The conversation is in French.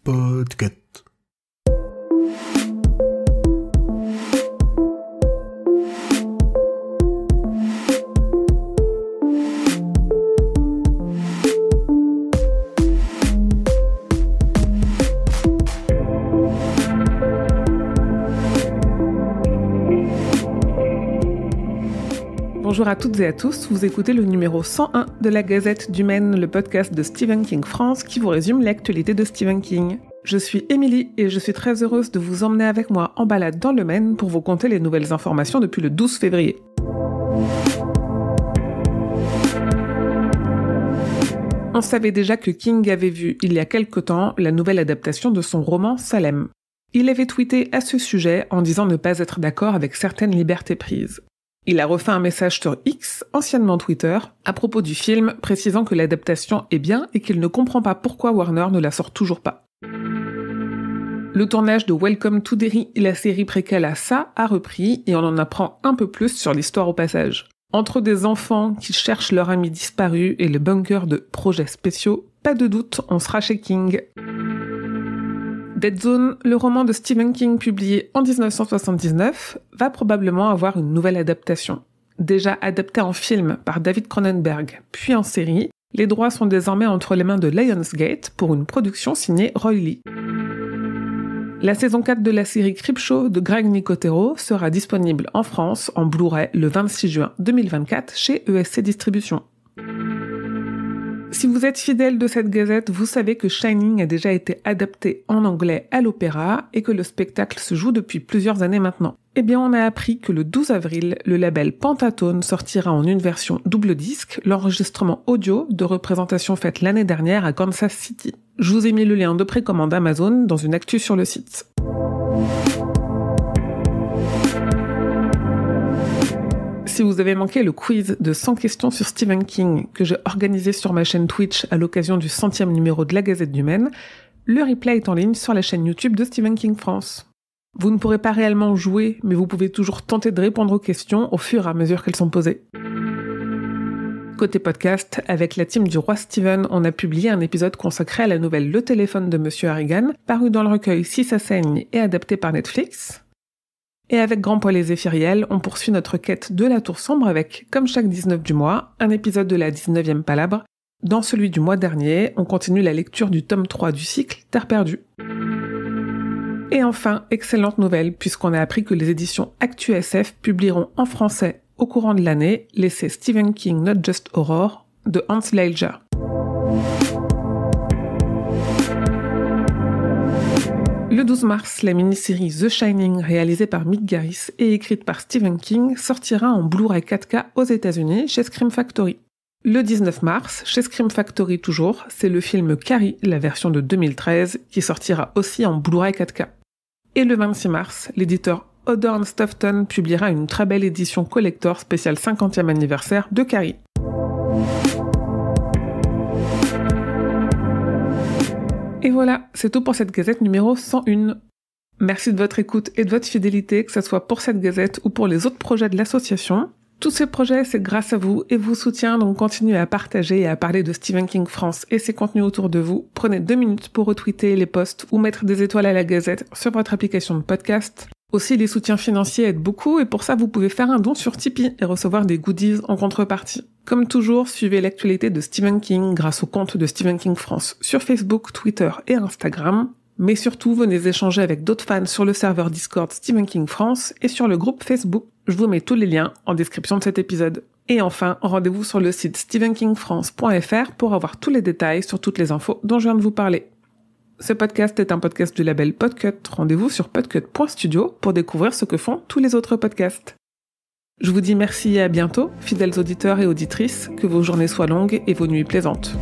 Podcast. Bonjour à toutes et à tous, vous écoutez le numéro 101 de la Gazette du Maine, le podcast de Stephen King France qui vous résume l'actualité de Stephen King. Je suis Émilie et je suis très heureuse de vous emmener avec moi en balade dans le Maine pour vous conter les nouvelles informations depuis le 12 février. On savait déjà que King avait vu il y a quelque temps la nouvelle adaptation de son roman Salem. Il avait tweeté à ce sujet en disant ne pas être d'accord avec certaines libertés prises. Il a refait un message sur X, anciennement Twitter, à propos du film, précisant que l'adaptation est bien et qu'il ne comprend pas pourquoi Warner ne la sort toujours pas. Le tournage de Welcome to Derry, la série préquelle à ça, a repris et on en apprend un peu plus sur l'histoire au passage. Entre des enfants qui cherchent leur ami disparu et le bunker de projets spéciaux, pas de doute, on sera chez King. Dead Zone, le roman de Stephen King publié en 1979, va probablement avoir une nouvelle adaptation. Déjà adapté en film par David Cronenberg, puis en série, les droits sont désormais entre les mains de Lionsgate pour une production signée Roy Lee. La saison 4 de la série Creepshow de Greg Nicotero sera disponible en France en Blu-ray le 26 juin 2024 chez ESC Distribution. Si vous êtes fidèle de cette gazette, vous savez que Shining a déjà été adapté en anglais à l'opéra et que le spectacle se joue depuis plusieurs années maintenant. Eh bien, on a appris que le 12 avril, le label Pentatone sortira en une version double disque l'enregistrement audio de représentation faite l'année dernière à Kansas City. Je vous ai mis le lien de précommande Amazon dans une actu sur le site. Si vous avez manqué le quiz de 100 questions sur Stephen King que j'ai organisé sur ma chaîne Twitch à l'occasion du 100e numéro de la Gazette du Maine, le replay est en ligne sur la chaîne YouTube de Stephen King France. Vous ne pourrez pas réellement jouer, mais vous pouvez toujours tenter de répondre aux questions au fur et à mesure qu'elles sont posées. Côté podcast, avec la team du Roi Stephen, on a publié un épisode consacré à la nouvelle Le téléphone de Monsieur Harrigan, paru dans le recueil Si ça saigne et adapté par Netflix. Et avec Grand Poil et Zéphiriel, on poursuit notre quête de la Tour Sombre avec, comme chaque 19 du mois, un épisode de la 19e Palabre. Dans celui du mois dernier, on continue la lecture du tome 3 du cycle Terre perdue. Et enfin, excellente nouvelle, puisqu'on a appris que les éditions Actu SF publieront en français, au courant de l'année, l'essai Stephen King Not Just Horror de Hans Leilger. Le 12 mars, la mini-série The Shining, réalisée par Mick Garris et écrite par Stephen King, sortira en Blu-ray 4K aux États-Unis chez Scream Factory. Le 19 mars, chez Scream Factory toujours, c'est le film Carrie, la version de 2013, qui sortira aussi en Blu-ray 4K. Et le 26 mars, l'éditeur Odorn Stoughton publiera une très belle édition collector spéciale 50e anniversaire de Carrie. Et voilà, c'est tout pour cette gazette numéro 101. Merci de votre écoute et de votre fidélité, que ce soit pour cette gazette ou pour les autres projets de l'association. Tous ces projets, c'est grâce à vous et vos soutiens, donc continuez à partager et à parler de Stephen King France et ses contenus autour de vous. Prenez 2 minutes pour retweeter les posts ou mettre des étoiles à la gazette sur votre application de podcast. Aussi, les soutiens financiers aident beaucoup et pour ça, vous pouvez faire un don sur Tipeee et recevoir des goodies en contrepartie. Comme toujours, suivez l'actualité de Stephen King grâce au compte de Stephen King France sur Facebook, Twitter et Instagram. Mais surtout, venez échanger avec d'autres fans sur le serveur Discord Stephen King France et sur le groupe Facebook. Je vous mets tous les liens en description de cet épisode. Et enfin, rendez-vous sur le site stephenkingfrance.fr pour avoir tous les détails sur toutes les infos dont je viens de vous parler. Ce podcast est un podcast du label Podcut. Rendez-vous sur podcut.studio pour découvrir ce que font tous les autres podcasts. Je vous dis merci et à bientôt, fidèles auditeurs et auditrices, que vos journées soient longues et vos nuits plaisantes.